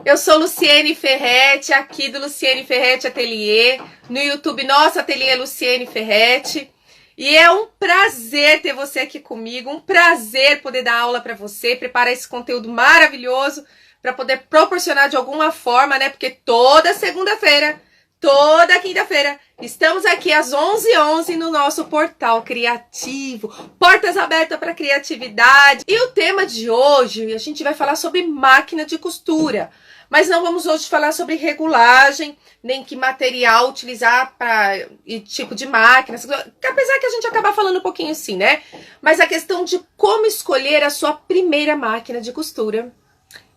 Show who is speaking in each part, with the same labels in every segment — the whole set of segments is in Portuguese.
Speaker 1: Eu sou Luciene Ferretti, aqui do Luciene Ferretti Ateliê, no YouTube Nosso Ateliê Luciene Ferretti. E é um prazer ter você aqui comigo, um prazer poder dar aula para você, preparar esse conteúdo maravilhoso para poder proporcionar de alguma forma, né? Porque toda segunda-feira, toda quinta-feira, estamos aqui às 11h11 no nosso portal criativo, portas abertas para criatividade. E o tema de hoje, a gente vai falar sobre máquina de costura. Mas não vamos hoje falar sobre regulagem, nem que material utilizar para e tipo de máquina, apesar que a gente acaba falando um pouquinho assim, né? Mas a questão de como escolher a sua primeira máquina de costura,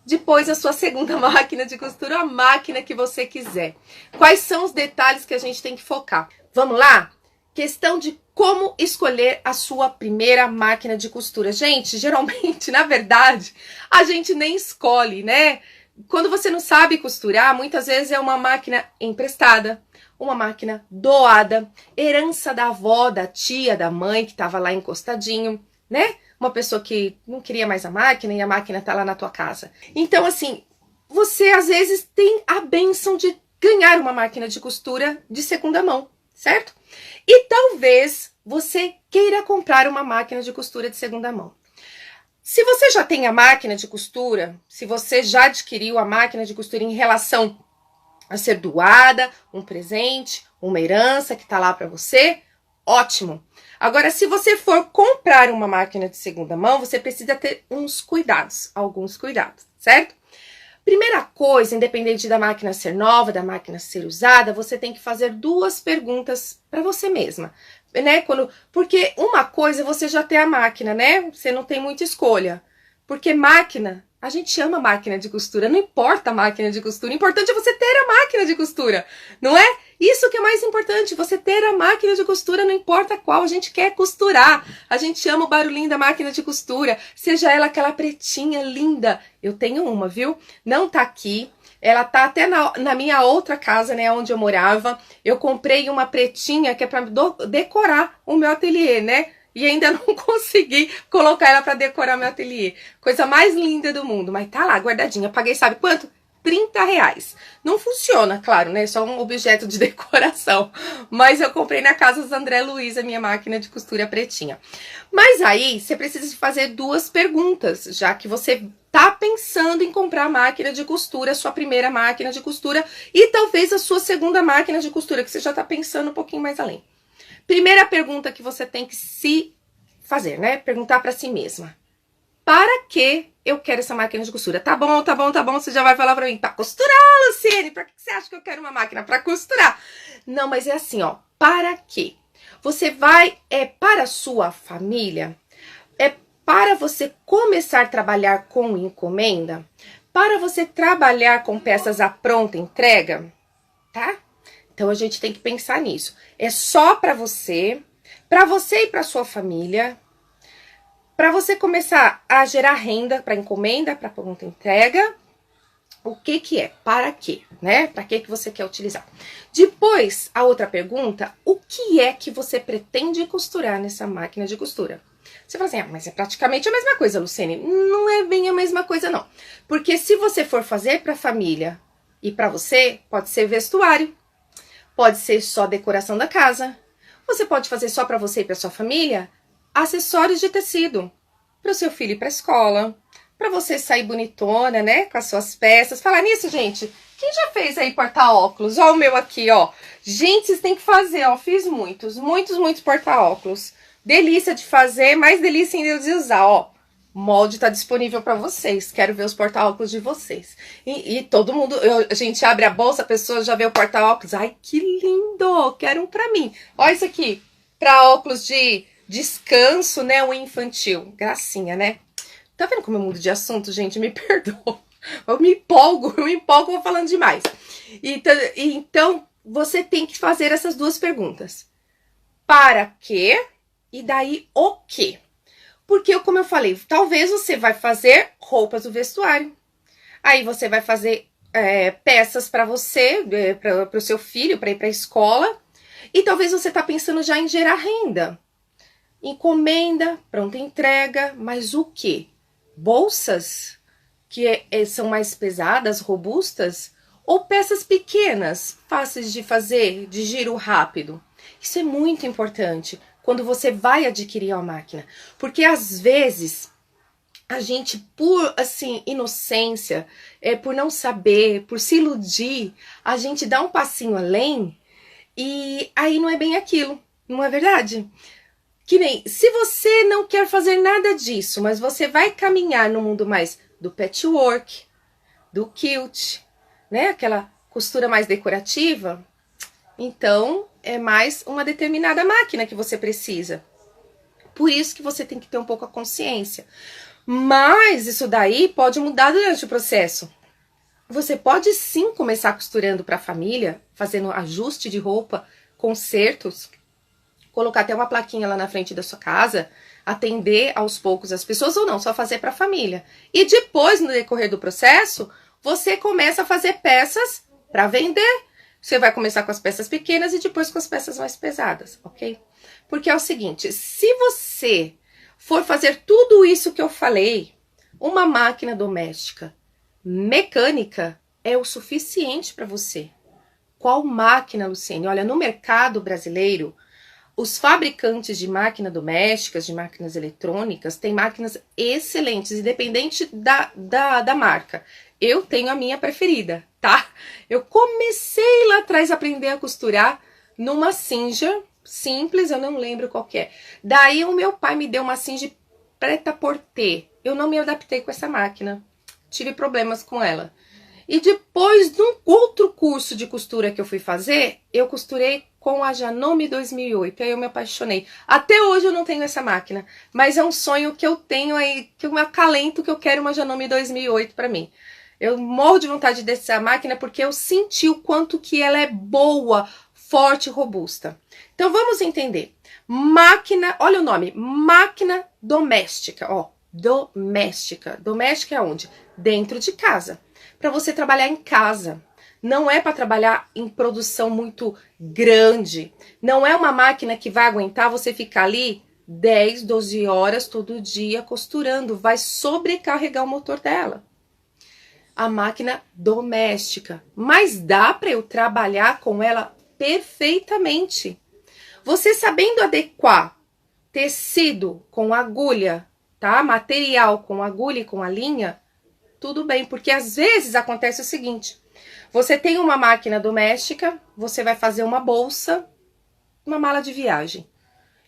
Speaker 1: depois a sua segunda máquina de costura, a máquina que você quiser. Quais são os detalhes que a gente tem que focar? Vamos lá? Questão de como escolher a sua primeira máquina de costura. Gente, geralmente, na verdade, a gente nem escolhe, né? Quando você não sabe costurar, muitas vezes é uma máquina emprestada, uma máquina doada, herança da avó, da tia, da mãe que estava lá encostadinho, né? Uma pessoa que não queria mais a máquina e a máquina tá lá na tua casa. Então, assim, você às vezes tem a bênção de ganhar uma máquina de costura de segunda mão, certo? E talvez você queira comprar uma máquina de costura de segunda mão. Se você já tem a máquina de costura, se você já adquiriu a máquina de costura em relação a ser doada, um presente, uma herança que está lá para você, ótimo. Agora, se você for comprar uma máquina de segunda mão, você precisa ter uns cuidados, alguns cuidados, certo? Primeira coisa, independente da máquina ser nova, da máquina ser usada, você tem que fazer duas perguntas para você mesma. Né? Porque uma coisa é você já ter a máquina, né? Você não tem muita escolha. Porque máquina, a gente ama máquina de costura, não importa a máquina de costura, o importante é você ter a máquina de costura, não é? Isso que é mais importante, você ter a máquina de costura, não importa qual, a gente quer costurar, a gente ama o barulhinho da máquina de costura, seja ela aquela pretinha linda, eu tenho uma, viu? Não tá aqui. Ela tá até na minha outra casa, né, onde eu morava. Eu comprei uma pretinha que é pra decorar o meu ateliê, né? E ainda não consegui colocar ela pra decorar meu ateliê. Coisa mais linda do mundo. Mas tá lá, guardadinha. Paguei, sabe quanto? R$30. Não funciona, claro, né? Só um objeto de decoração. Mas eu comprei na casa dos André Luiz a minha máquina de costura pretinha. Mas aí, você precisa fazer duas perguntas, já que você tá pensando em comprar a máquina de costura, a sua primeira máquina de costura, e talvez a sua segunda máquina de costura, que você já tá pensando um pouquinho mais além. Primeira pergunta que você tem que se fazer, né? Perguntar para si mesma. Para que eu quero essa máquina de costura? Tá bom, tá bom, tá bom. Você já vai falar pra mim, pra costurar, Luciene. Pra que você acha que eu quero uma máquina? Pra costurar. Não, mas é assim, ó. Para quê? Você vai, para a sua família, para você começar a trabalhar com encomenda, para você trabalhar com peças à pronta entrega, tá? Então a gente tem que pensar nisso. É só para você e para sua família, para você começar a gerar renda para encomenda, para pronta entrega. O que que é? Para quê? Né? Para que você quer utilizar? Depois, a outra pergunta, o que é que você pretende costurar nessa máquina de costura? Você fala assim, mas é praticamente a mesma coisa, Luciene. Não é bem a mesma coisa, não. Porque se você for fazer para a família e para você, pode ser vestuário, pode ser só decoração da casa. Você pode fazer só para você e para sua família acessórios de tecido. Para o seu filho ir para a escola, para você sair bonitona, né, com as suas peças. Falar nisso, gente, quem já fez aí porta-óculos? Ó o meu aqui, ó. Gente, vocês têm que fazer, ó. Fiz muitos porta-óculos. Delícia de fazer, mais delícia ainda de usar, ó. O molde tá disponível para vocês. Quero ver os porta-óculos de vocês. E todo mundo, a gente abre a bolsa, a pessoa já vê o porta-óculos. Ai, que lindo! Quero um para mim. Ó isso aqui, para óculos de descanso, né, o infantil. Gracinha, né? Tá vendo como eu mudo de assunto, gente? Me perdoa. Eu me empolgo, vou falando demais. Então, você tem que fazer essas duas perguntas. Para quê? E daí, o quê? Porque, como eu falei, talvez você vai fazer roupas do vestuário. Aí você vai fazer peças para você, para o seu filho, para ir para a escola. E talvez você tá pensando já em gerar renda. Encomenda, pronta entrega, mas o quê? Bolsas? que são mais pesadas, robustas, ou peças pequenas, fáceis de fazer, de giro rápido. Isso é muito importante quando você vai adquirir uma máquina, porque às vezes a gente, por assim, inocência, por não saber, por se iludir, a gente dá um passinho além e aí não é bem aquilo, não é verdade? Que nem, se você não quer fazer nada disso, mas você vai caminhar no mundo mais do patchwork, do quilt, né? Aquela costura mais decorativa, então é mais uma determinada máquina que você precisa. Por isso que você tem que ter um pouco a consciência. Mas isso daí pode mudar durante o processo. Você pode sim começar costurando para a família, fazendo ajuste de roupa, consertos, colocar até uma plaquinha lá na frente da sua casa, atender aos poucos as pessoas ou não, só fazer para a família. E depois, no decorrer do processo, você começa a fazer peças para vender. Você vai começar com as peças pequenas e depois com as peças mais pesadas, ok? Porque é o seguinte, se você for fazer tudo isso que eu falei, uma máquina doméstica mecânica é o suficiente para você. Qual máquina, Luciene? Olha, no mercado brasileiro, os fabricantes de máquinas domésticas, de máquinas eletrônicas, têm máquinas excelentes, independente da marca. Eu tenho a minha preferida, tá? Eu comecei lá atrás a aprender a costurar numa Singer simples, eu não lembro qual que é. Daí o meu pai me deu uma Singer prêt-à-porter. Eu não me adaptei com essa máquina. Tive problemas com ela. E depois, num outro curso de costura que eu fui fazer, eu costurei com a Janome 2008. Aí eu me apaixonei. Até hoje eu não tenho essa máquina, mas é um sonho que eu tenho aí, que eu me acalento que eu quero uma Janome 2008 para mim. Eu morro de vontade dessa máquina porque eu senti o quanto que ela é boa, forte e robusta. Então vamos entender. Máquina, olha o nome, máquina doméstica, ó, doméstica. Doméstica é onde? Dentro de casa. Para você trabalhar em casa. Não é para trabalhar em produção muito grande. Não é uma máquina que vai aguentar você ficar ali 10, 12 horas todo dia costurando. Vai sobrecarregar o motor dela. A máquina doméstica. Mas dá para eu trabalhar com ela perfeitamente. Você sabendo adequar tecido com agulha, tá? Material com agulha e com a linha, tudo bem, porque às vezes acontece o seguinte, você tem uma máquina doméstica, você vai fazer uma bolsa, uma mala de viagem,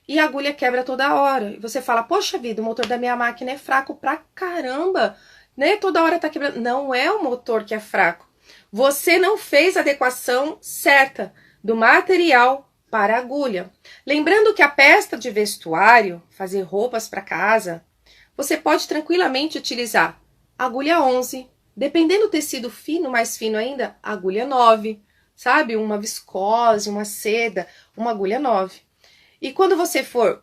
Speaker 1: e a agulha quebra toda hora, e você fala, poxa vida, o motor da minha máquina é fraco pra caramba, né, toda hora tá quebrando. Não é o motor que é fraco, você não fez a adequação certa do material para a agulha. Lembrando que a peça de vestuário, fazer roupas para casa, você pode tranquilamente utilizar agulha 11, dependendo do tecido fino, mais fino ainda, agulha 9, sabe? Uma viscose, uma seda, uma agulha 9. E quando você for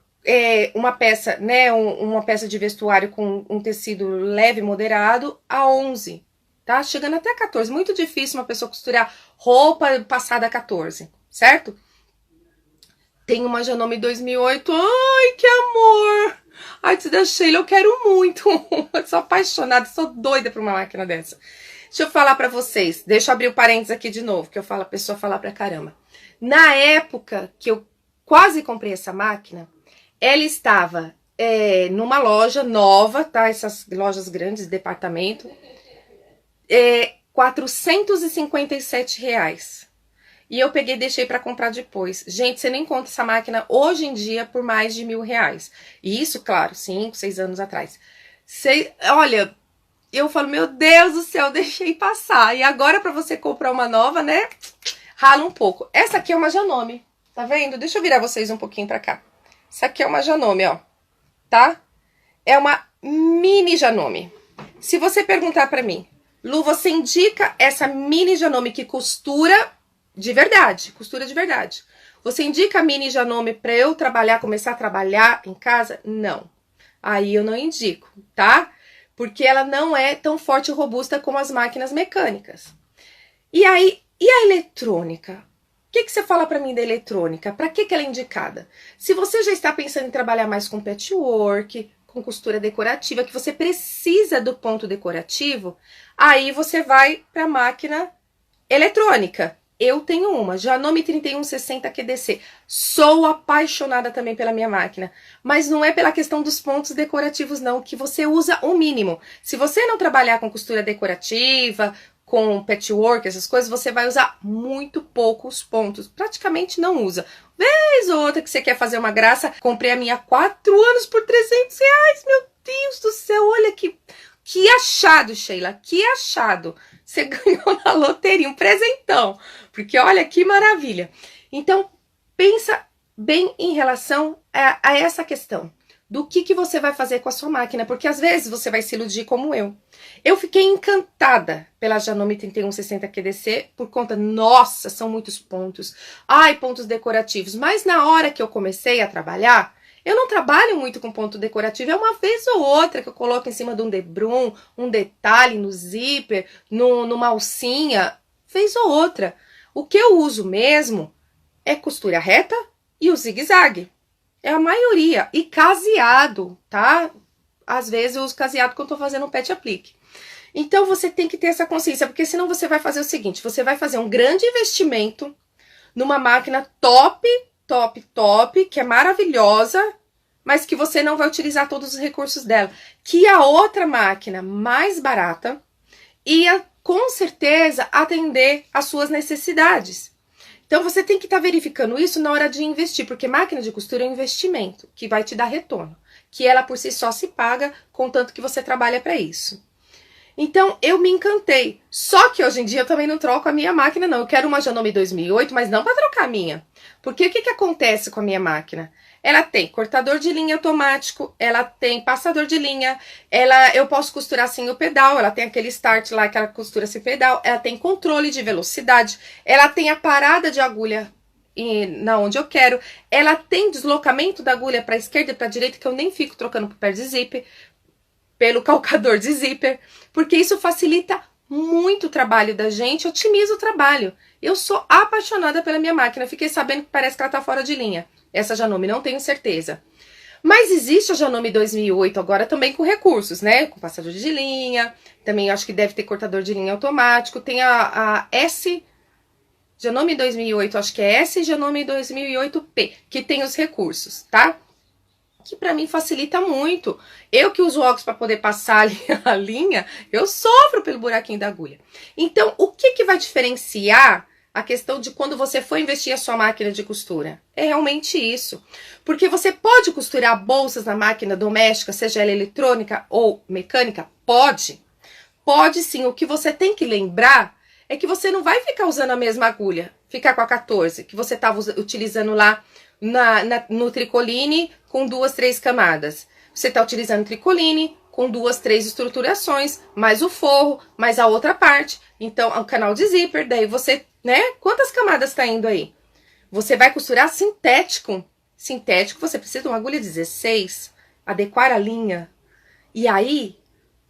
Speaker 1: uma peça, né, uma peça de vestuário com um tecido leve e moderado, a 11, tá? Chegando até 14. Muito difícil uma pessoa costurar roupa passada a 14, certo? Tem uma Janome 2008. Ai, que amor! Ai, da Sheila, eu quero muito. Eu sou apaixonada, sou doida por uma máquina dessa. Deixa eu falar pra vocês. Deixa eu abrir o parênteses aqui de novo, que eu falo, a pessoa falar pra caramba. Na época que eu quase comprei essa máquina, ela estava numa loja nova, tá? Essas lojas grandes de departamento. R$457. E eu peguei e deixei para comprar depois. Gente, você não encontra essa máquina hoje em dia por mais de R$1.000. E isso, claro, 5, 6 anos atrás. Olha, eu falo, meu Deus do céu, deixei passar. E agora para você comprar uma nova, né? Rala um pouco. Essa aqui é uma Janome, tá vendo? Deixa eu virar vocês um pouquinho para cá. Essa aqui é uma Janome, ó. Tá? É uma mini Janome. Se você perguntar para mim, Lu, você indica essa mini Janome que costura de verdade, costura de verdade. Você indica a mini Janome para eu começar a trabalhar em casa? Não. Aí eu não indico, tá? Porque ela não é tão forte e robusta como as máquinas mecânicas. E aí, e a eletrônica? O que você fala para mim da eletrônica? Para que ela é indicada? Se você já está pensando em trabalhar mais com patchwork, com costura decorativa, que você precisa do ponto decorativo, aí você vai para a máquina eletrônica. Eu tenho uma, Janome 3160 QDC. Sou apaixonada também pela minha máquina, mas não é pela questão dos pontos decorativos não, que você usa o mínimo. Se você não trabalhar com costura decorativa, com patchwork, essas coisas, você vai usar muito poucos pontos. Praticamente não usa. Vez ou outra que você quer fazer uma graça, comprei a minha há 4 anos por R$300. Meu Deus do céu, olha que achado, Sheila, que achado. Você ganhou na loteria, um presentão. Porque olha que maravilha. Então, pensa bem em relação a essa questão. Do que você vai fazer com a sua máquina, porque às vezes você vai se iludir como eu. Eu fiquei encantada pela Janome 3160 QDC por conta, nossa, são muitos pontos. Ai, pontos decorativos. Mas na hora que eu comecei a trabalhar, eu não trabalho muito com ponto decorativo, é uma vez ou outra que eu coloco em cima de um debrum, um detalhe no zíper, numa alcinha, vez ou outra. O que eu uso mesmo é costura reta e o zigue-zague. É a maioria. E caseado, tá? Às vezes eu uso caseado quando eu tô fazendo um pet aplique. Então você tem que ter essa consciência, porque senão você vai fazer o seguinte, você vai fazer um grande investimento numa máquina top, top, top, que é maravilhosa, mas que você não vai utilizar todos os recursos dela. Que a outra máquina mais barata ia, com certeza, atender às suas necessidades. Então, você tem que estar verificando isso na hora de investir, porque máquina de costura é um investimento que vai te dar retorno, que ela por si só se paga, contanto que você trabalha para isso. Então, eu me encantei. Só que hoje em dia eu também não troco a minha máquina, não. Eu quero uma Janome 2008, mas não para trocar a minha. Porque o que acontece com a minha máquina? Ela tem cortador de linha automático, ela tem passador de linha, eu posso costurar sem o pedal, ela tem aquele start lá que ela costura sem pedal, ela tem controle de velocidade, ela tem a parada de agulha na onde eu quero, ela tem deslocamento da agulha para a esquerda e para a direita, que eu nem fico trocando papel de zíper, pelo calcador de zíper, porque isso facilita muito o trabalho da gente, otimiza o trabalho. Eu sou apaixonada pela minha máquina, fiquei sabendo que parece que ela tá fora de linha. Essa Janome, não tenho certeza. Mas existe a Janome 2008 agora também com recursos, né? Com passador de linha, também acho que deve ter cortador de linha automático. Tem a S, Janome 2008, acho que é S e Janome 2008P, que tem os recursos, tá? Que pra mim facilita muito. Eu que uso óculos para poder passar a linha, eu sofro pelo buraquinho da agulha. Então, o que vai diferenciar a questão de quando você for investir a sua máquina de costura? É realmente isso. Porque você pode costurar bolsas na máquina doméstica, seja ela eletrônica ou mecânica? Pode. Pode sim. O que você tem que lembrar é que você não vai ficar usando a mesma agulha, ficar com a 14, que você estava utilizando lá no tricoline com 2, 3 camadas. Você está utilizando tricoline com 2, 3 estruturações, mais o forro, mais a outra parte. Então, o canal de zíper, daí você, né? Quantas camadas está indo aí? Você vai costurar sintético. Sintético, você precisa de uma agulha 16, adequar a linha. E aí,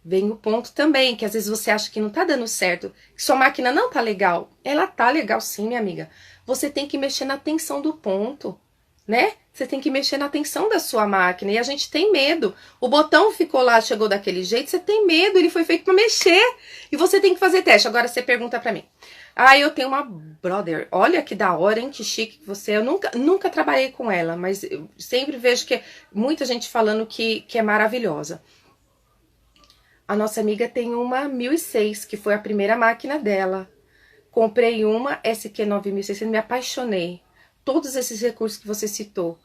Speaker 1: vem o ponto também, que às vezes você acha que não tá dando certo, que sua máquina não tá legal. Ela tá legal sim, minha amiga. Você tem que mexer na tensão do ponto, né? Você tem que mexer na tensão da sua máquina. E a gente tem medo. O botão ficou lá, chegou daquele jeito, você tem medo, ele foi feito para mexer. E você tem que fazer teste. Agora você pergunta para mim. Ah, eu tenho uma Brother. Olha que da hora, hein? Que chique que você é. Eu nunca trabalhei com ela, mas eu sempre vejo que muita gente falando que é maravilhosa. A nossa amiga tem uma 1006, que foi a primeira máquina dela. Comprei uma SQ 9600, me apaixonei. Todos esses recursos que você citou.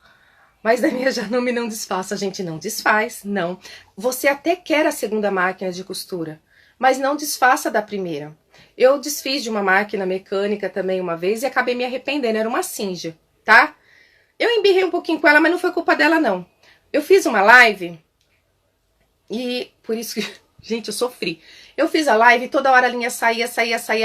Speaker 1: Mas da minha Janome não desfaça, a gente não desfaz, não. Você até quer a segunda máquina de costura, mas não desfaça da primeira. Eu desfiz de uma máquina mecânica também uma vez e acabei me arrependendo, era uma Singer, tá? Eu embirrei um pouquinho com ela, mas não foi culpa dela, não. Eu fiz uma live e por isso que, gente, eu sofri. Eu fiz a live, toda hora a linha saía,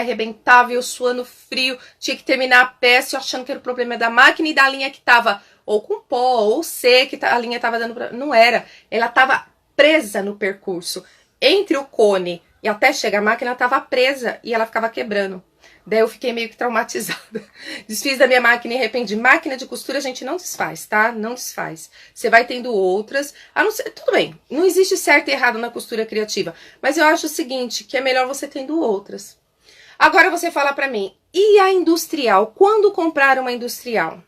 Speaker 1: arrebentava, eu suando frio, tinha que terminar a peça, eu achando que era o problema da máquina e da linha que tava ou com pó, ou seca, que a linha tava dando... Não era, ela tava presa no percurso, entre o cone E até chegar a máquina estava presa e ela ficava quebrando. Daí eu fiquei meio que traumatizada. Desfiz da minha máquina e arrependi. Máquina de costura a gente não desfaz, tá? Não desfaz. Você vai tendo outras. A não ser, tudo bem, não existe certo e errado na costura criativa. Mas eu acho o seguinte, que é melhor você tendo outras. Agora você fala pra mim, e a industrial? Quando comprar uma industrial?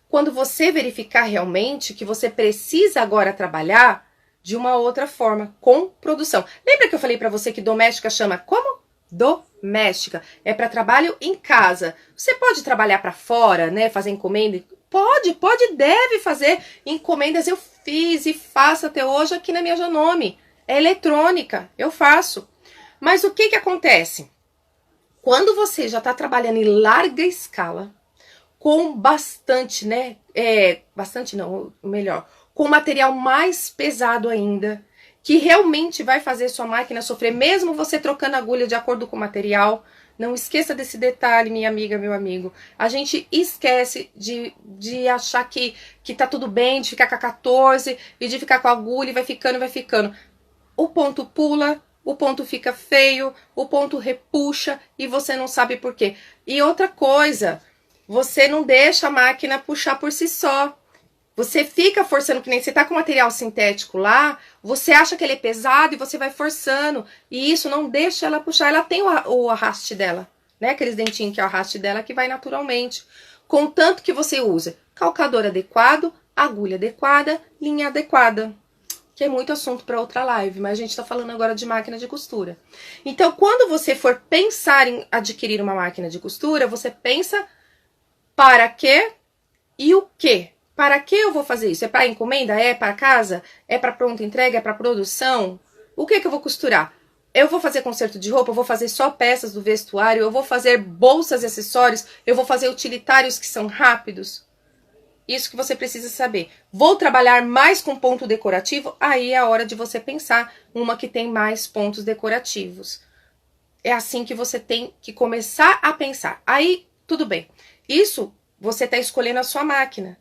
Speaker 1: Quando você verificar realmente que você precisa agora trabalhar de uma outra forma, com produção. Lembra que eu falei pra você que doméstica chama como? Doméstica. É para trabalho em casa. Você pode trabalhar para fora, né? Fazer encomenda? Pode, deve fazer encomendas. Eu fiz e faço até hoje aqui na minha Janome. É eletrônica, eu faço. Mas o que acontece? Quando você já está trabalhando em larga escala, com bastante, né? Bastante não, melhor. Com material mais pesado ainda, que realmente vai fazer sua máquina sofrer, mesmo você trocando agulha de acordo com o material. Não esqueça desse detalhe, minha amiga, meu amigo. A gente esquece de achar que tá tudo bem, de ficar com a 14 e de ficar com a agulha e vai ficando. O ponto pula, o ponto fica feio, o ponto repuxa e você não sabe por quê. E outra coisa, você não deixa a máquina puxar por si só. Você fica forçando, que nem você tá com material sintético lá, você acha que ele é pesado e você vai forçando. E isso não deixa ela puxar. Ela tem o arraste dela, né? Aqueles dentinhos que é o arraste dela que vai naturalmente. Contanto que você use calcador adequado, agulha adequada, linha adequada. Que é muito assunto para outra live, mas a gente tá falando agora de máquina de costura. Então, quando você for pensar em adquirir uma máquina de costura, você pensa para quê e o quê? Para que eu vou fazer isso? É para encomenda? É para casa? É para pronta entrega? É para produção? O que eu vou costurar? Eu vou fazer conserto de roupa? Eu vou fazer só peças do vestuário? Eu vou fazer bolsas e acessórios? Eu vou fazer utilitários que são rápidos? Isso que você precisa saber. Vou trabalhar mais com ponto decorativo? Aí é a hora de você pensar uma que tem mais pontos decorativos. É assim que você tem que começar a pensar. Aí, tudo bem. Isso você está escolhendo a sua máquina.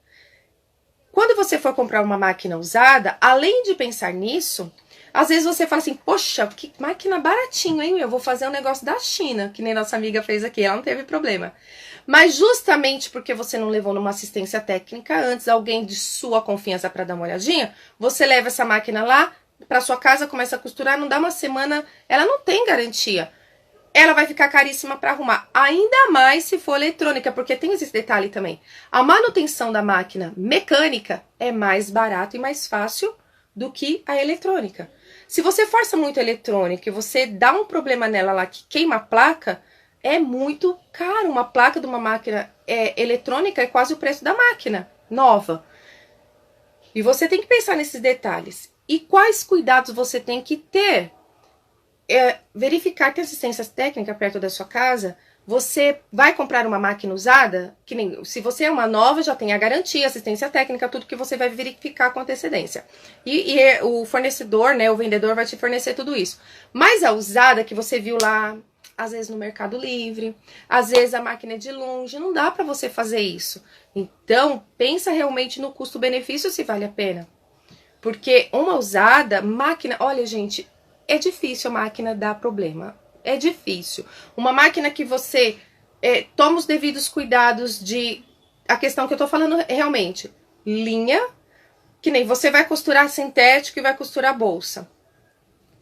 Speaker 1: Quando você for comprar uma máquina usada, além de pensar nisso, às vezes você fala assim, poxa, que máquina baratinho, hein? Eu vou fazer um negócio da China, que nem nossa amiga fez aqui, ela não teve problema. Mas justamente porque você não levou numa assistência técnica antes, alguém de sua confiança para dar uma olhadinha, você leva essa máquina lá para sua casa, começa a costurar, não dá uma semana, ela não tem garantia. Ela vai ficar caríssima para arrumar, ainda mais se for eletrônica, porque tem esse detalhe também. A manutenção da máquina mecânica é mais barato e mais fácil do que a eletrônica. Se você força muito a eletrônica e você dá um problema nela lá que queima a placa, é muito caro. Uma placa de uma máquina eletrônica é quase o preço da máquina nova. E você tem que pensar nesses detalhes. E quais cuidados você tem que ter? Verificar que a assistência técnica perto da sua casa. Você vai comprar uma máquina usada, que nem, se você é uma nova, já tem a garantia, assistência técnica, tudo que você vai verificar com antecedência. E o fornecedor, né, o vendedor vai te fornecer tudo isso. Mas a usada que você viu lá, às vezes no Mercado Livre, às vezes a máquina é de longe, não dá para você fazer isso. Então, pensa realmente no custo-benefício se vale a pena. Porque uma usada, máquina, olha gente, é difícil a máquina dar problema. É difícil. Uma máquina que você toma os devidos cuidados de... A questão que eu tô falando realmente. Linha, que nem você vai costurar sintético e vai costurar bolsa.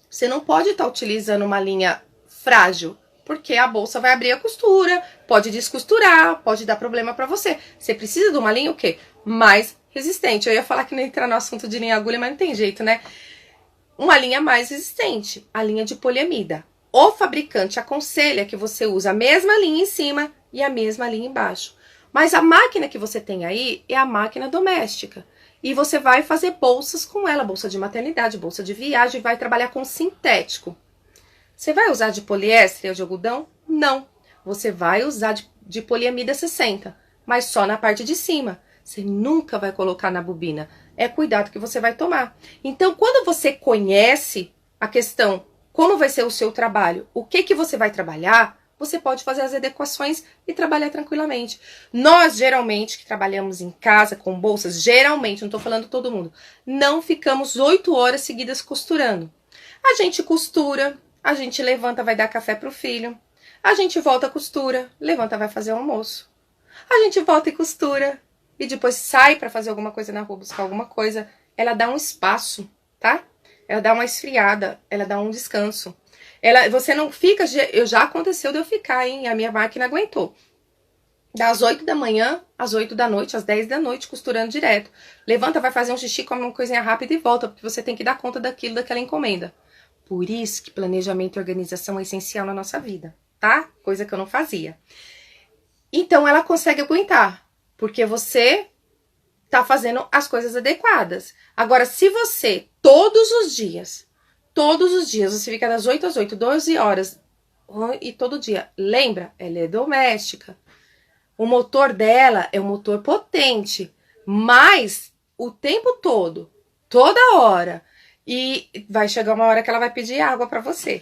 Speaker 1: Você não pode estar utilizando uma linha frágil, porque a bolsa vai abrir a costura, pode descosturar, pode dar problema pra você. Você precisa de uma linha o quê? Mais resistente. Eu ia falar que não entrar no assunto de linha agulha, mas não tem jeito, né? Uma linha mais resistente, a linha de poliamida. O fabricante aconselha que você use a mesma linha em cima e a mesma linha embaixo. Mas a máquina que você tem aí é a máquina doméstica. E você vai fazer bolsas com ela, bolsa de maternidade, bolsa de viagem, vai trabalhar com sintético. Você vai usar de poliéster ou de algodão? Não. Você vai usar de poliamida 60, mas só na parte de cima. Você nunca vai colocar na bobina. É cuidado que você vai tomar. Então, quando você conhece a questão, como vai ser o seu trabalho, o que você vai trabalhar, você pode fazer as adequações e trabalhar tranquilamente. Nós, geralmente, que trabalhamos em casa com bolsas, geralmente, não estou falando todo mundo, não ficamos 8 horas seguidas costurando. A gente costura, a gente levanta, vai dar café pro filho. A gente volta, costura, levanta, vai fazer o almoço. A gente volta e costura. E depois sai pra fazer alguma coisa na rua, buscar alguma coisa. Ela dá um espaço, tá? Ela dá uma esfriada, ela dá um descanso. Você não fica... Já aconteceu de eu ficar, hein? A minha máquina aguentou. Das 8 da manhã às 8 da noite, às 10 da noite, costurando direto. Levanta, vai fazer um xixi, come uma coisinha rápida e volta, porque você tem que dar conta daquela encomenda. Por isso que planejamento e organização é essencial na nossa vida, tá? Coisa que eu não fazia. Então, ela consegue aguentar, porque você tá fazendo as coisas adequadas. Agora, se você, todos os dias, você fica das 8 às 8, 12 horas, e todo dia, lembra, ela é doméstica. O motor dela é um motor potente, mas o tempo todo, toda hora, e vai chegar uma hora que ela vai pedir água para você,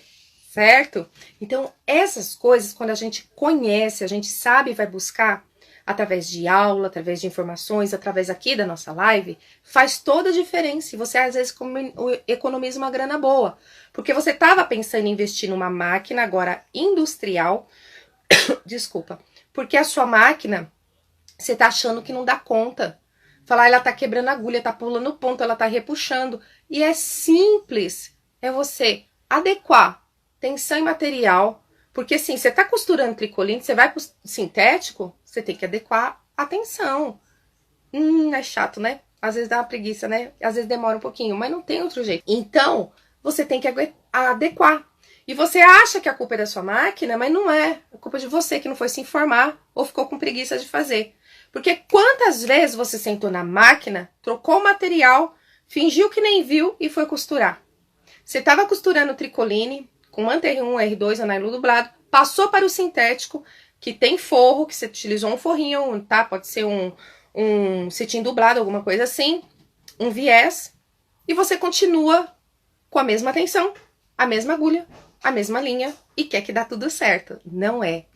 Speaker 1: certo? Então, essas coisas, quando a gente conhece, a gente sabe e vai buscar, através de aula, através de informações, através aqui da nossa live, faz toda a diferença. E você, às vezes, economiza uma grana boa, porque você estava pensando em investir numa máquina agora industrial, desculpa, porque a sua máquina, você tá achando que não dá conta. Falar, ela tá quebrando agulha, tá pulando ponto, ela tá repuxando. E é simples. É você adequar tensão e material. Porque assim, você tá costurando tricoline, você vai pro sintético, você tem que adequar a tensão. É chato, né? Às vezes dá uma preguiça, né? Às vezes demora um pouquinho, mas não tem outro jeito. Então, você tem que adequar. E você acha que a culpa é da sua máquina, mas não é. A culpa é de você que não foi se informar ou ficou com preguiça de fazer. Porque quantas vezes você sentou na máquina, trocou o material, fingiu que nem viu e foi costurar? Você estava costurando tricoline com Manter R1, R2, anailu dublado, passou para o sintético, que tem forro, que você utilizou um forrinho, tá? Pode ser um cetim dublado, alguma coisa assim, um viés, e você continua com a mesma tensão, a mesma agulha, a mesma linha e quer que dá tudo certo. Não é.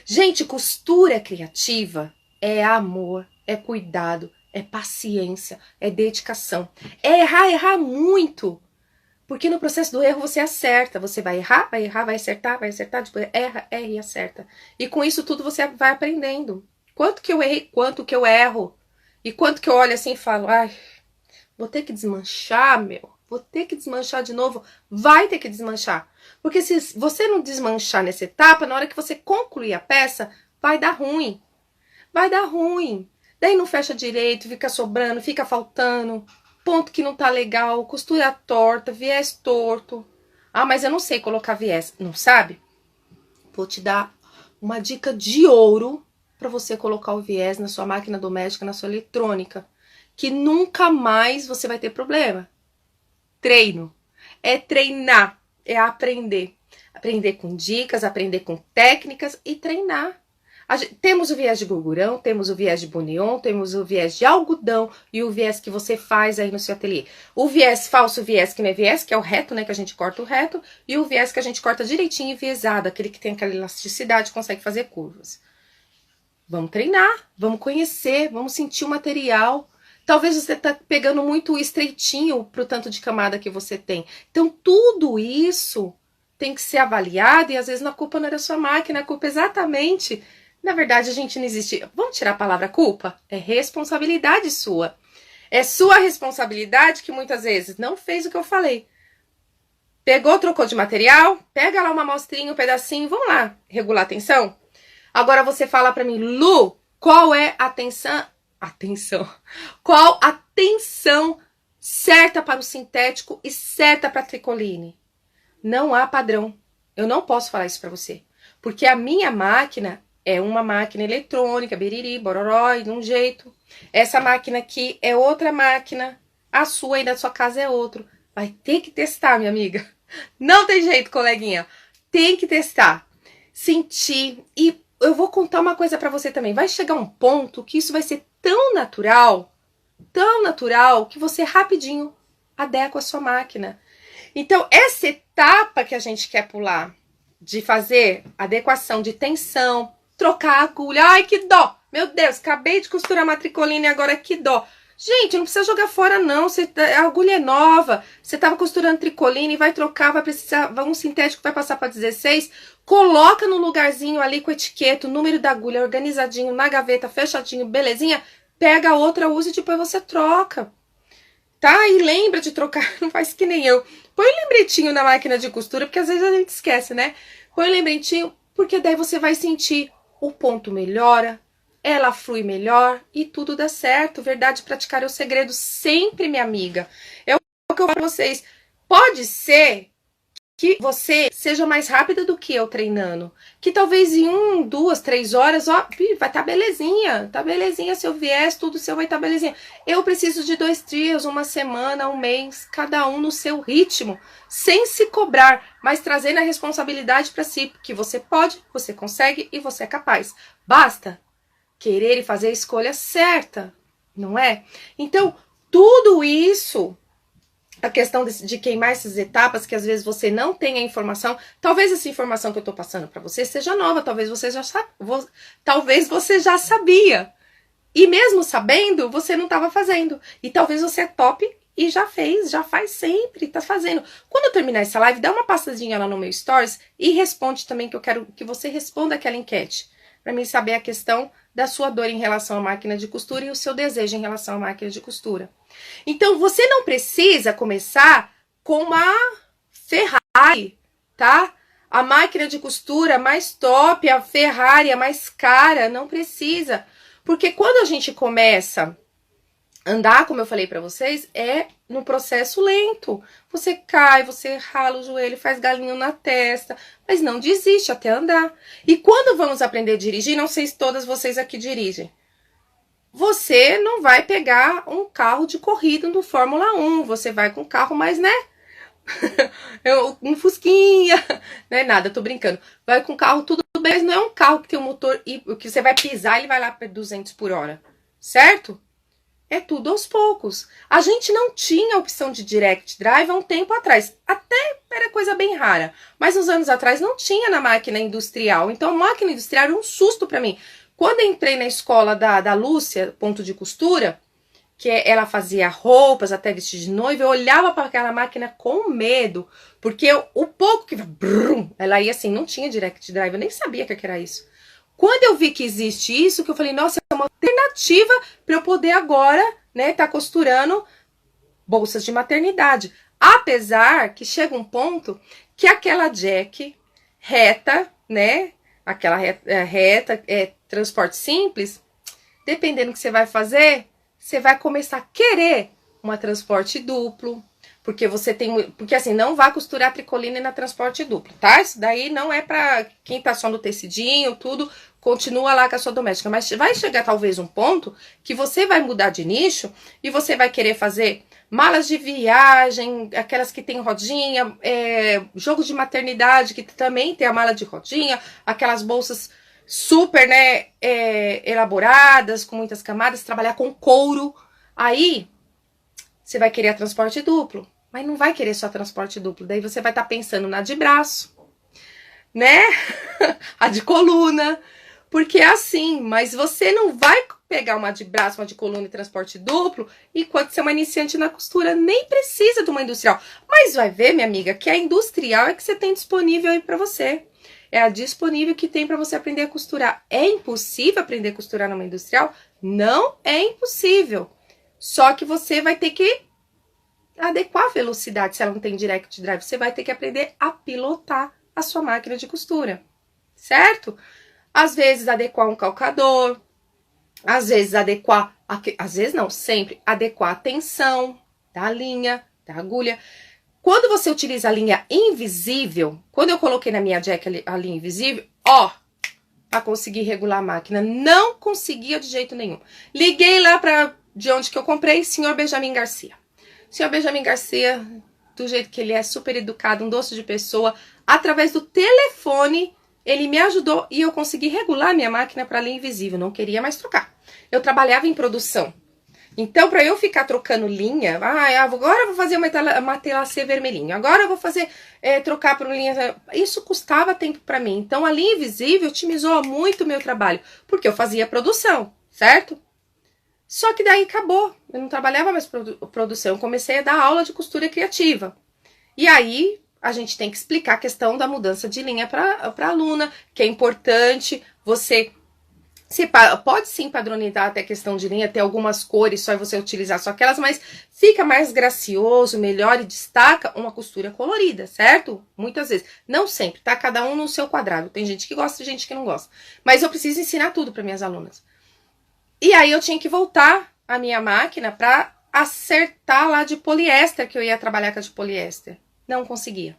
Speaker 1: Gente, costura criativa é amor, é cuidado, é paciência, é dedicação. É errar muito. Porque no processo do erro você acerta. Você vai errar, vai acertar, depois erra e acerta. E com isso tudo você vai aprendendo. Quanto que eu errei, quanto que eu erro. E quanto que eu olho assim e falo, ai, vou ter que desmanchar, meu. Vou ter que desmanchar de novo. Vai ter que desmanchar. Porque se você não desmanchar nessa etapa, na hora que você concluir a peça, vai dar ruim. Vai dar ruim. Daí não fecha direito, fica sobrando, fica faltando. Ponto que não tá legal, costura torta, viés torto. Ah, mas eu não sei colocar viés. Não sabe? Vou te dar uma dica de ouro para você colocar o viés na sua máquina doméstica, na sua eletrônica. Que nunca mais você vai ter problema. Treino. É treinar. É aprender. Aprender com dicas, aprender com técnicas e treinar. Temos o viés de gurgurão, temos o viés de bunion, temos o viés de algodão e o viés que você faz aí no seu ateliê. O viés falso, o viés que não é viés, que é o reto, né, que a gente corta o reto, e o viés que a gente corta direitinho e viesado, aquele que tem aquela elasticidade, consegue fazer curvas. Vamos treinar, vamos conhecer, vamos sentir o material. Talvez você tá pegando muito estreitinho pro tanto de camada que você tem. Então, tudo isso tem que ser avaliado e às vezes a culpa não é da sua máquina, a culpa é exatamente... Na verdade, a gente não existe... Vamos tirar a palavra culpa? É responsabilidade sua. É sua responsabilidade que muitas vezes não fez o que eu falei. Pegou, trocou de material, pega lá uma amostrinha, um pedacinho, vamos lá, regular a tensão? Agora você fala pra mim, Lu, qual é a tensão? Qual a tensão certa para o sintético e certa para a tricoline? Não há padrão. Eu não posso falar isso pra você. Porque a minha máquina... É uma máquina eletrônica, biriri, bororó, de um jeito. Essa máquina aqui é outra máquina. A sua aí da sua casa é outro. Vai ter que testar, minha amiga. Não tem jeito, coleguinha. Tem que testar. Sentir. E eu vou contar uma coisa pra você também. Vai chegar um ponto que isso vai ser tão natural, que você rapidinho adequa a sua máquina. Então, essa etapa que a gente quer pular, de fazer adequação de tensão, trocar a agulha. Ai, que dó! Meu Deus, acabei de costurar uma tricoline e agora que dó. Gente, não precisa jogar fora não, a agulha é nova, você estava costurando tricoline e vai trocar, vai precisar, um sintético vai passar para 16, coloca no lugarzinho ali com etiqueta, o número da agulha organizadinho, na gaveta, fechadinho, belezinha, pega a outra, usa e depois você troca. Tá? E lembra de trocar, não faz que nem eu. Põe um lembretinho na máquina de costura, porque às vezes a gente esquece, né? Põe um lembretinho, porque daí você vai sentir o ponto melhora, ela flui melhor e tudo dá certo. Verdade, praticar é o segredo sempre, minha amiga. É o que eu falo pra vocês. Pode ser que você seja mais rápida do que eu treinando. Que talvez em 1, 2, 3 horas, ó, vai tá belezinha, se eu vier, tudo seu vai tá belezinha. Eu preciso de 2 dias, 1 semana, 1 mês, cada um no seu ritmo, sem se cobrar, mas trazendo a responsabilidade para si, que você pode, você consegue e você é capaz. Basta querer e fazer a escolha certa, não é? Então, tudo isso, a questão de queimar essas etapas, que às vezes você não tem a informação, talvez essa informação que eu tô passando para você seja nova, talvez você já sabia, e mesmo sabendo, você não estava fazendo, e talvez você é top e já faz sempre, tá fazendo. Quando eu terminar essa live, dá uma passadinha lá no meu stories e responde também, que eu quero que você responda aquela enquete, para mim saber a questão da sua dor em relação à máquina de costura e o seu desejo em relação à máquina de costura. Então, você não precisa começar com uma Ferrari, tá? A máquina de costura mais top, a Ferrari, a mais cara, não precisa. Porque quando a gente começa a andar, como eu falei pra vocês, é no processo lento. Você cai, você rala o joelho, faz galinho na testa, mas não desiste até andar. E quando vamos aprender a dirigir, não sei se todas vocês aqui dirigem, você não vai pegar um carro de corrida do Fórmula 1, você vai com um carro mais, né? Um Fusquinha, não é nada, tô brincando. Vai com um carro tudo bem, mas não é um carro que tem um motor e que você vai pisar e ele vai lá para 200 por hora, certo? É tudo aos poucos. A gente não tinha a opção de direct drive há um tempo atrás. Até era coisa bem rara. Mas uns anos atrás não tinha na máquina industrial. Então a máquina industrial era um susto para mim. Quando eu entrei na escola da Lúcia, ponto de costura, que ela fazia roupas, até vestir de noiva, eu olhava para aquela máquina com medo. Porque o pouco que... Brum, ela ia assim, não tinha direct drive. Eu nem sabia que era isso. Quando eu vi que existe isso, que eu falei, nossa, é uma alternativa para eu poder agora, né, tá costurando bolsas de maternidade. Apesar que chega um ponto que aquela jack reta, né, aquela reta, transporte simples, dependendo do que você vai fazer, você vai começar a querer uma transporte duplo, porque assim, não vá costurar tricoline na transporte duplo, tá? Isso daí não é pra quem tá só no tecidinho, tudo, continua lá com a sua doméstica, mas vai chegar talvez um ponto que você vai mudar de nicho e você vai querer fazer malas de viagem, aquelas que tem rodinha, jogo de maternidade, que também tem a mala de rodinha, aquelas bolsas super, né, elaboradas, com muitas camadas, trabalhar com couro, aí você vai querer a transporte duplo, mas não vai querer só transporte duplo, daí você vai estar pensando na de braço, né, a de coluna, porque é assim, mas você não vai pegar uma de braço, uma de coluna e transporte duplo, enquanto você é uma iniciante na costura, nem precisa de uma industrial. Mas vai ver, minha amiga, que a industrial é que você tem disponível aí pra você. É a disponível que tem pra você aprender a costurar. É impossível aprender a costurar numa industrial? Não é impossível. Só que você vai ter que adequar a velocidade, se ela não tem direct drive. Você vai ter que aprender a pilotar a sua máquina de costura, certo? Às vezes adequar um calcador, às vezes adequar, às vezes não, sempre adequar a tensão da linha, da agulha. Quando você utiliza a linha invisível, quando eu coloquei na minha jack a linha invisível, ó, para conseguir regular a máquina, não conseguia de jeito nenhum. Liguei lá de onde que eu comprei, senhor Benjamin Garcia. Senhor Benjamin Garcia, do jeito que ele é, super educado, um doce de pessoa, através do telefone, ele me ajudou e eu consegui regular minha máquina para linha invisível, não queria mais trocar. Eu trabalhava em produção, então para eu ficar trocando linha, agora eu vou fazer uma telacê vermelhinho, agora eu vou fazer, trocar por linha, isso custava tempo para mim. Então a linha invisível otimizou muito o meu trabalho, porque eu fazia produção, certo? Só que daí acabou, eu não trabalhava mais produção, eu comecei a dar aula de costura criativa. E aí a gente tem que explicar a questão da mudança de linha para a aluna, que é importante, você pode sim padronizar até a questão de linha, ter algumas cores só e você utilizar só aquelas, mas fica mais gracioso, melhor e destaca uma costura colorida, certo? Muitas vezes. Não sempre, tá? Cada um no seu quadrado. Tem gente que gosta e gente que não gosta. Mas eu preciso ensinar tudo para minhas alunas. E aí eu tinha que voltar a minha máquina para acertar lá de poliéster, que eu ia trabalhar com a de poliéster. Não conseguia.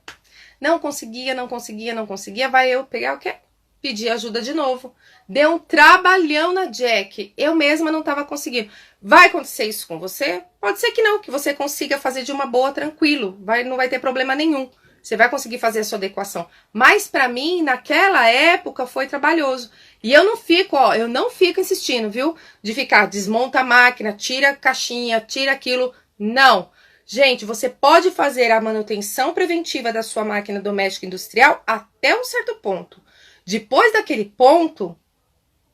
Speaker 1: Não conseguia. Vai eu pegar o quê? Pedir ajuda de novo. Deu um trabalhão na Jack. Eu mesma não estava conseguindo. Vai acontecer isso com você? Pode ser que não, que você consiga fazer de uma boa, tranquilo. Não vai ter problema nenhum. Você vai conseguir fazer a sua adequação. Mas para mim, naquela época, foi trabalhoso. E eu não fico insistindo, viu? De ficar, desmonta a máquina, tira a caixinha, tira aquilo. Não. Gente, você pode fazer a manutenção preventiva da sua máquina doméstica industrial até um certo ponto. Depois daquele ponto,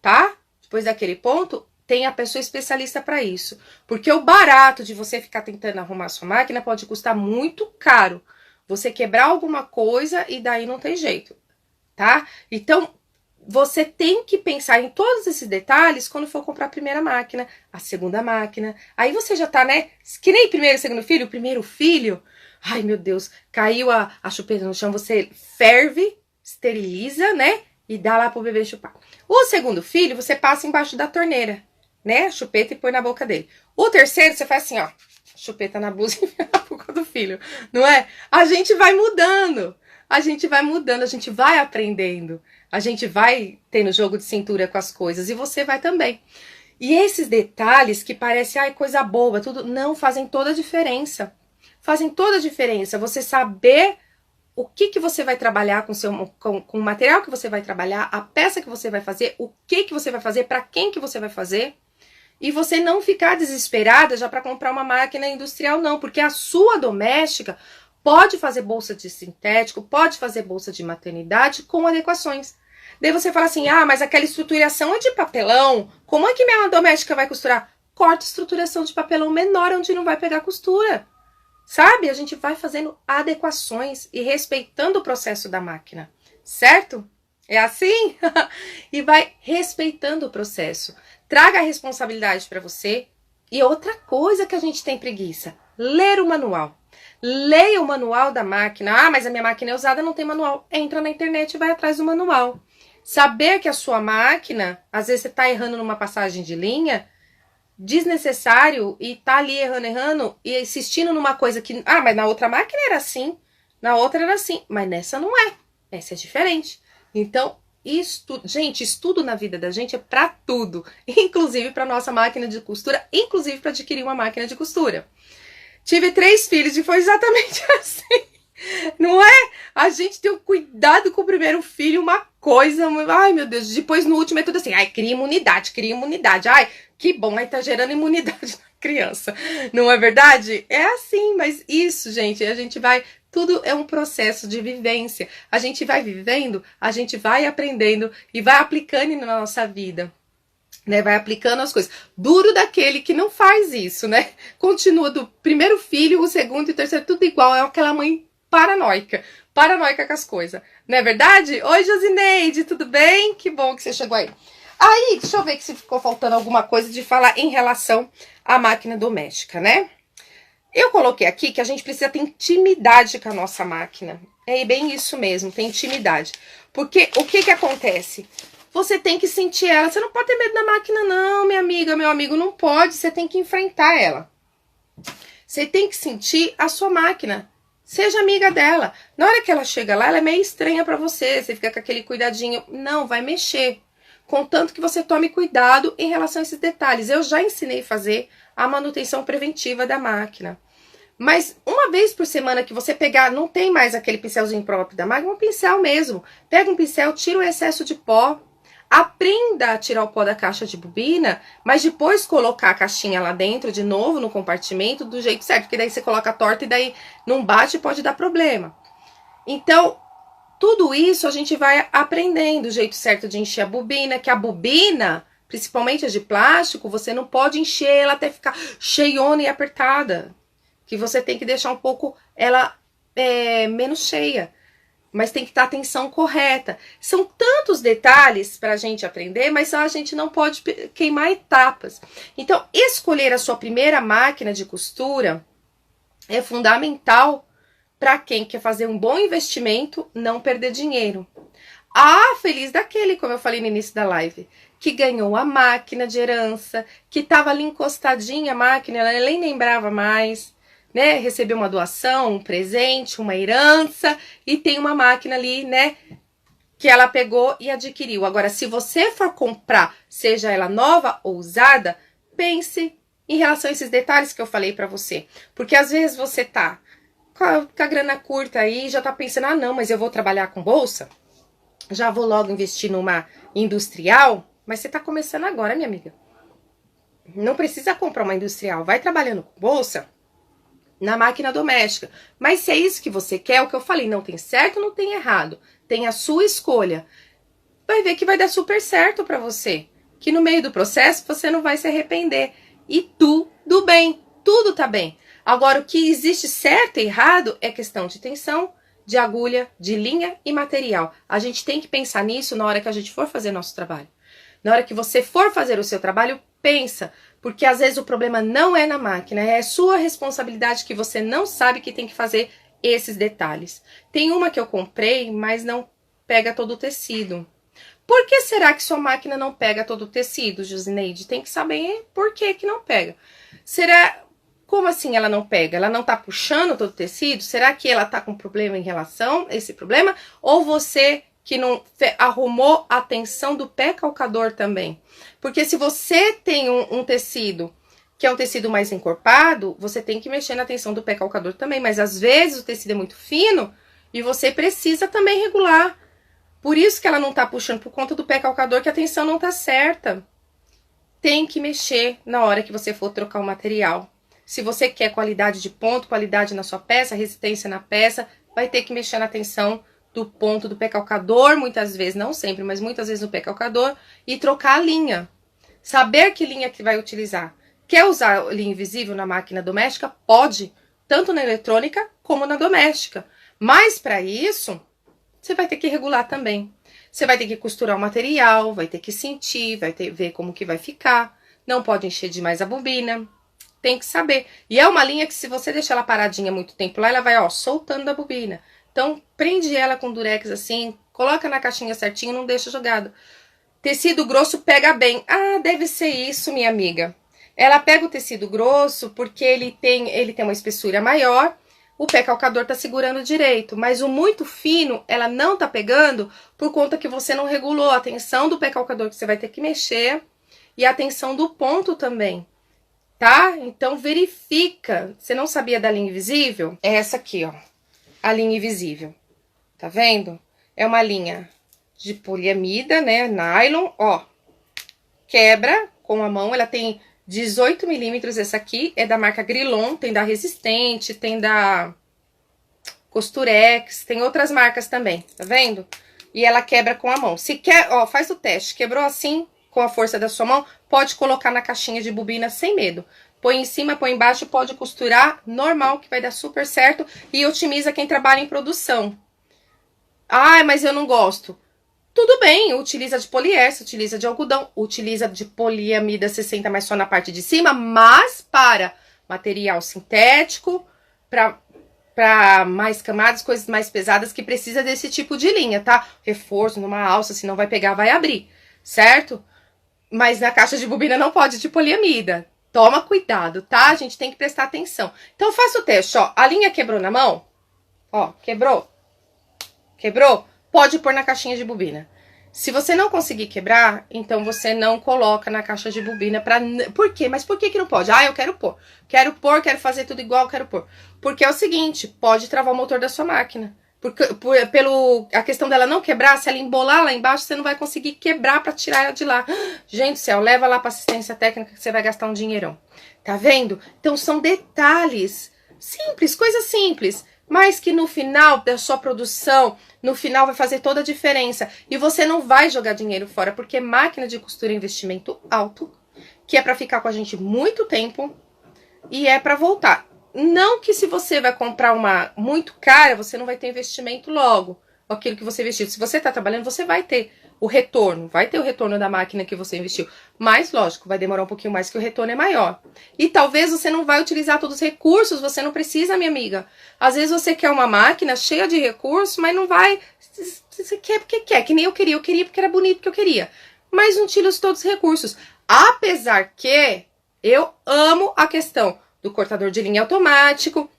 Speaker 1: tá? Depois daquele ponto, tem a pessoa especialista para isso. Porque o barato de você ficar tentando arrumar a sua máquina pode custar muito caro. Você quebrar alguma coisa e daí não tem jeito, tá? Então, você tem que pensar em todos esses detalhes quando for comprar a primeira máquina, a segunda máquina. Aí você já tá, né? Que nem primeiro e segundo filho, o primeiro filho. Ai, meu Deus, caiu a chupeta no chão, você ferve, esteriliza, né? E dá lá pro bebê chupar. O segundo filho, você passa embaixo da torneira, né? Chupeta e põe na boca dele. O terceiro, você faz assim, ó. Chupeta na blusa e na boca do filho, não é? A gente vai mudando, a gente vai aprendendo, a gente vai tendo jogo de cintura com as coisas e você vai também. E esses detalhes que parecem, ai, coisa boba, tudo, não, fazem toda a diferença. Fazem toda a diferença, você saber o que você vai trabalhar com o material que você vai trabalhar, a peça que você vai fazer, o que você vai fazer, para quem que você vai fazer. E você não ficar desesperada já para comprar uma máquina industrial, não. Porque a sua doméstica pode fazer bolsa de sintético, pode fazer bolsa de maternidade com adequações. Daí você fala assim, ah, mas aquela estruturação é de papelão. Como é que minha doméstica vai costurar? Corta estruturação de papelão menor onde não vai pegar costura. Sabe? A gente vai fazendo adequações e respeitando o processo da máquina. Certo? É assim? E vai respeitando o processo. Traga a responsabilidade para você. E outra coisa que a gente tem preguiça, ler o manual. Leia o manual da máquina. Ah, mas a minha máquina é usada, não tem manual. Entra na internet e vai atrás do manual. Saber que a sua máquina, às vezes você está errando numa passagem de linha, desnecessário, e tá ali errando, e insistindo numa coisa que, ah, mas na outra máquina era assim, na outra era assim, mas nessa não é. Essa é diferente. Então, gente, estudo na vida da gente é pra tudo, inclusive pra nossa máquina de costura, inclusive pra adquirir uma máquina de costura. Tive 3 filhos e foi exatamente assim, não é? A gente tem um cuidado com o primeiro filho, uma coisa, ai meu Deus, depois no último é tudo assim, ai, cria imunidade, ai, que bom, aí tá gerando imunidade na criança, não é verdade? É assim, mas isso, gente, a gente vai... Tudo é um processo de vivência. A gente vai vivendo, a gente vai aprendendo e vai aplicando na nossa vida. Né? Vai aplicando as coisas. Duro daquele que não faz isso, né? Continua do primeiro filho, o segundo e o terceiro, tudo igual. É aquela mãe paranoica com as coisas. Não é verdade? Oi, Josineide, tudo bem? Que bom que você chegou aí. Aí, deixa eu ver se ficou faltando alguma coisa de falar em relação à máquina doméstica, né? Eu coloquei aqui que a gente precisa ter intimidade com a nossa máquina. É bem isso mesmo, ter intimidade. Porque o que acontece? Você tem que sentir ela. Você não pode ter medo da máquina, não, minha amiga, meu amigo. Não pode, você tem que enfrentar ela. Você tem que sentir a sua máquina. Seja amiga dela. Na hora que ela chega lá, ela é meio estranha pra você. Você fica com aquele cuidadinho. Não, vai mexer. Contanto que você tome cuidado em relação a esses detalhes. Eu já ensinei a fazer a manutenção preventiva da máquina. Mas uma vez por semana que você pegar, não tem mais aquele pincelzinho próprio da máquina, um pincel mesmo. Pega um pincel, tira o excesso de pó, aprenda a tirar o pó da caixa de bobina, mas depois colocar a caixinha lá dentro de novo no compartimento do jeito certo, porque daí você coloca torta e daí não bate e pode dar problema. Então, tudo isso a gente vai aprendendo o jeito certo de encher a bobina, que a bobina principalmente as de plástico, você não pode encher ela até ficar cheiona e apertada. Que você tem que deixar um pouco ela menos cheia. Mas tem que estar a tensão correta. São tantos detalhes para a gente aprender, mas a gente não pode queimar etapas. Então, escolher a sua primeira máquina de costura é fundamental para quem quer fazer um bom investimento, não perder dinheiro. Ah, feliz daquele, como eu falei no início da live, que ganhou a máquina de herança, que estava ali encostadinha a máquina, ela nem lembrava mais, né? Recebeu uma doação, um presente, uma herança e tem uma máquina ali, né? Que ela pegou e adquiriu. Agora, se você for comprar, seja ela nova ou usada, pense em relação a esses detalhes que eu falei para você. Porque às vezes você tá com a grana curta aí e já tá pensando, ah não, mas eu vou trabalhar com bolsa? Já vou logo investir numa industrial? Mas você tá começando agora, minha amiga. Não precisa comprar uma industrial. Vai trabalhando com bolsa na máquina doméstica. Mas se é isso que você quer, o que eu falei, não tem certo, não tem errado. Tem a sua escolha. Vai ver que vai dar super certo pra você. Que no meio do processo você não vai se arrepender. E tudo bem. Tudo tá bem. Agora, o que existe certo e errado é questão de tensão, de agulha, de linha e material. A gente tem que pensar nisso na hora que a gente for fazer nosso trabalho. Na hora que você for fazer o seu trabalho, pensa. Porque às vezes o problema não é na máquina, é sua responsabilidade que você não sabe que tem que fazer esses detalhes. Tem uma que eu comprei, mas não pega todo o tecido. Por que será que sua máquina não pega todo o tecido, Josineide? Tem que saber por que que não pega. Será... Como assim ela não pega? Ela não tá puxando todo o tecido? Será que ela tá com problema em relação a esse problema? Ou você que não arrumou a tensão do pé calcador também? Porque se você tem um tecido que é um tecido mais encorpado, você tem que mexer na tensão do pé calcador também. Mas às vezes o tecido é muito fino e você precisa também regular. Por isso que ela não tá puxando por conta do pé calcador, que a tensão não tá certa. Tem que mexer na hora que você for trocar o material. Se você quer qualidade de ponto, qualidade na sua peça, resistência na peça, vai ter que mexer na tensão do ponto do pé calcador, muitas vezes, não sempre, mas muitas vezes no pé calcador, e trocar a linha. Saber que linha que vai utilizar. Quer usar linha invisível na máquina doméstica? Pode, tanto na eletrônica como na doméstica. Mas para isso, você vai ter que regular também. Você vai ter que costurar o material, vai ter que sentir, vai ter ver como que vai ficar. Não pode encher demais a bobina. Tem que saber. E é uma linha que se você deixar ela paradinha muito tempo lá, ela vai, ó, soltando a bobina. Então, prende ela com durex assim, coloca na caixinha certinho, não deixa jogado. Tecido grosso pega bem. Ah, deve ser isso, minha amiga. Ela pega o tecido grosso porque ele tem uma espessura maior, o pé calcador tá segurando direito. Mas o muito fino, ela não tá pegando por conta que você não regulou a tensão do pé calcador, que você vai ter que mexer, e a tensão do ponto também. Tá? Então verifica. Você não sabia da linha invisível? É essa aqui, ó. A linha invisível. Tá vendo? É uma linha de poliamida, né? Nylon, ó. Quebra com a mão. Ela tem 18 milímetros. Essa aqui é da marca Grilon. Tem da Resistente, tem da Costurex. Tem outras marcas também. Tá vendo? E ela quebra com a mão. Se quer, ó, faz o teste. Quebrou assim, com a força da sua mão, pode colocar na caixinha de bobina sem medo. Põe em cima, põe embaixo, pode costurar normal, que vai dar super certo. E otimiza quem trabalha em produção. Ah, mas eu não gosto. Tudo bem, utiliza de poliéster, utiliza de algodão, utiliza de poliamida 60, mas só na parte de cima. Mas para material sintético, para mais camadas, coisas mais pesadas, que precisa desse tipo de linha, tá? Reforço numa alça, senão vai pegar, vai abrir, certo? Mas na caixa de bobina não pode de poliamida. Toma cuidado, tá? A gente tem que prestar atenção. Então, faça o teste, ó. A linha quebrou na mão? Ó, quebrou? Quebrou? Pode pôr na caixinha de bobina. Se você não conseguir quebrar, então você não coloca na caixa de bobina pra... Por quê? Mas por que que não pode? Ah, eu quero pôr. Quero pôr, quero fazer tudo igual, quero pôr. Porque é o seguinte, pode travar o motor da sua máquina. A questão dela não quebrar, se ela embolar lá embaixo, você não vai conseguir quebrar pra tirar ela de lá. Gente do céu, leva lá pra assistência técnica que você vai gastar um dinheirão. Tá vendo? Então são detalhes simples, coisas simples. mas que no final da sua produção, no final vai fazer toda a diferença. E você não vai jogar dinheiro fora, porque máquina de costura é investimento alto, que é para ficar com a gente muito tempo e é para voltar. Não que se você vai comprar uma muito cara, você não vai ter investimento logo, aquilo que você investiu. Se você está trabalhando, você vai ter o retorno, vai ter o retorno da máquina que você investiu. Mas, lógico, vai demorar um pouquinho mais, que o retorno é maior. E talvez você não vai utilizar todos os recursos, você não precisa, minha amiga. Às vezes você quer uma máquina cheia de recursos, mas não vai... Você quer porque quer, que nem eu queria porque era bonito que eu queria. Mas não utiliza todos os recursos. Apesar que eu amo a questão do cortador de linha automático,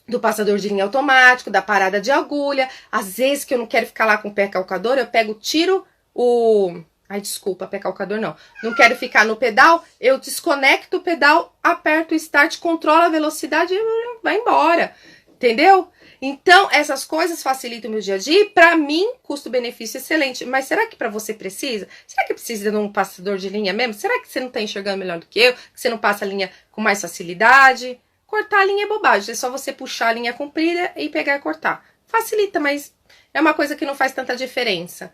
Speaker 1: do passador de linha automático, da parada de agulha. Às vezes que eu não quero ficar lá com o pé calcador, eu pego, tiro o... Ai, desculpa, pé calcador não. Não quero ficar no pedal, eu desconecto o pedal, aperto o start, controlo a velocidade e vai embora. Entendeu? Então, essas coisas facilitam o meu dia a dia e, pra mim, custo-benefício excelente. Mas será que pra você precisa? Será que precisa de um passador de linha mesmo? Será que você não tá enxergando melhor do que eu? Que você não passa a linha com mais facilidade? Cortar a linha é bobagem, é só você puxar a linha comprida e pegar e cortar. Facilita, mas é uma coisa que não faz tanta diferença.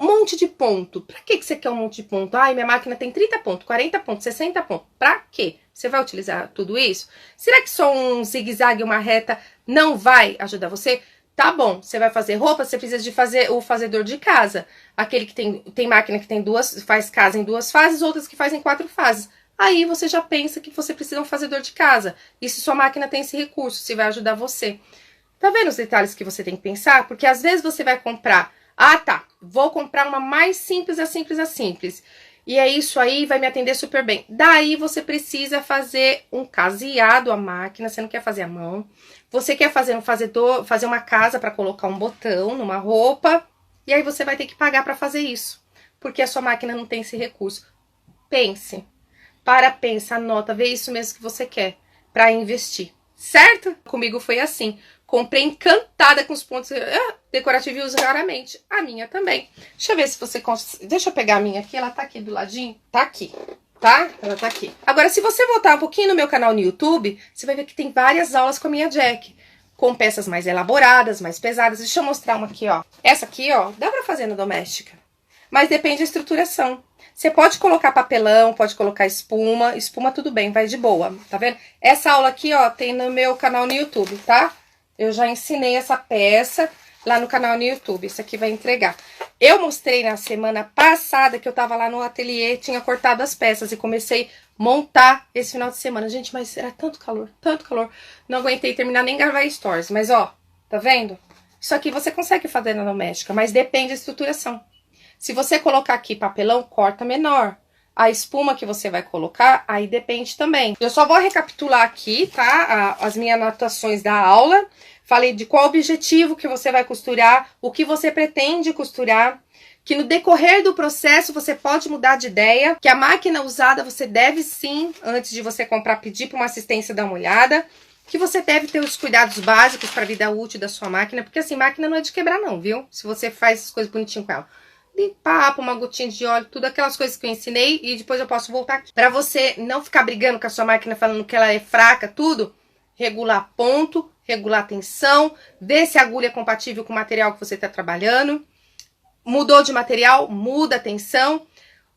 Speaker 1: Um monte de ponto. Pra que você quer um monte de ponto? Ai, minha máquina tem 30 pontos, 40 pontos, 60 pontos. Pra quê? Você vai utilizar tudo isso? Será que só um zigue-zague, uma reta não vai ajudar você? Tá bom, você vai fazer roupa, você precisa de fazer o fazedor de casa. Aquele que tem máquina que tem faz casa em 2 fases, outras que fazem 4 fases. Aí você já pensa que você precisa de um fazedor de casa. E se sua máquina tem esse recurso, se vai ajudar você. Tá vendo os detalhes que você tem que pensar? Porque às vezes você vai comprar... Ah, tá, vou comprar uma mais simples, simples. E é isso aí, vai me atender super bem. Daí você precisa fazer um caseado à máquina, você não quer fazer à mão. Você quer fazer fazer uma casa para colocar um botão numa roupa. E aí você vai ter que pagar para fazer isso. Porque a sua máquina não tem esse recurso. Pense. Pensa, anota, vê isso mesmo que você quer para investir. Certo? Comigo foi assim. Comprei encantada com os pontos decorativos e uso raramente. A minha também. Deixa eu ver se você consegue. Deixa eu pegar a minha aqui. Ela tá aqui do ladinho. Tá aqui. Tá? Ela tá aqui. Agora, se você voltar um pouquinho no meu canal no YouTube, você vai ver que tem várias aulas com a minha Jack. Com peças mais elaboradas, mais pesadas. Deixa eu mostrar uma aqui, ó. Essa aqui, ó, dá pra fazer na doméstica. Mas depende da estruturação. Você pode colocar papelão, pode colocar espuma. Espuma tudo bem, vai de boa. Tá vendo? Essa aula aqui, ó, tem no meu canal no YouTube, tá? Eu já ensinei essa peça lá no canal no YouTube. Isso aqui vai entregar. Eu mostrei na semana passada que eu tava lá no ateliê, tinha cortado as peças e comecei a montar esse final de semana. Gente, mas era tanto calor, tanto calor. Não aguentei terminar nem gravar stories. Mas, ó, tá vendo? Isso aqui você consegue fazer na doméstica, mas depende da estruturação. Se você colocar aqui papelão, corta menor. A espuma que você vai colocar, aí depende também. Eu só vou recapitular aqui, tá? As minhas anotações da aula. Falei de qual objetivo que você vai costurar, o que você pretende costurar. Que no decorrer do processo você pode mudar de ideia. Que a máquina usada você deve sim, antes de você comprar, pedir para uma assistência dar uma olhada. Que você deve ter os cuidados básicos para a vida útil da sua máquina. Porque assim, máquina não é de quebrar não, viu? Se você faz as coisas bonitinho com ela. Limpar, uma gotinha de óleo, tudo aquelas coisas que eu ensinei e depois eu posso voltar aqui. Pra você não ficar brigando com a sua máquina falando que ela é fraca, tudo, regular ponto, regular tensão, ver se a agulha é compatível com o material que você tá trabalhando. Mudou de material, muda a tensão.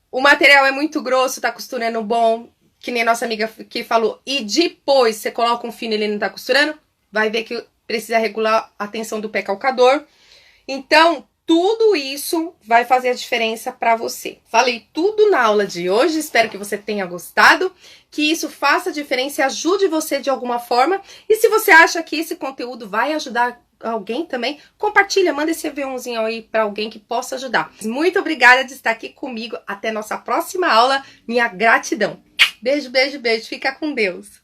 Speaker 1: O material é muito grosso, tá costurando bom, que nem a nossa amiga que falou, e depois você coloca um fino e ele não tá costurando, vai ver que precisa regular a tensão do pé calcador. Então, tudo isso vai fazer a diferença para você. Falei tudo na aula de hoje, espero que você tenha gostado, que isso faça diferença e ajude você de alguma forma. E se você acha que esse conteúdo vai ajudar alguém também, compartilha, manda esse aviãozinho aí para alguém que possa ajudar. Muito obrigada de estar aqui comigo, até nossa próxima aula, minha gratidão. Beijo, beijo, beijo, fica com Deus.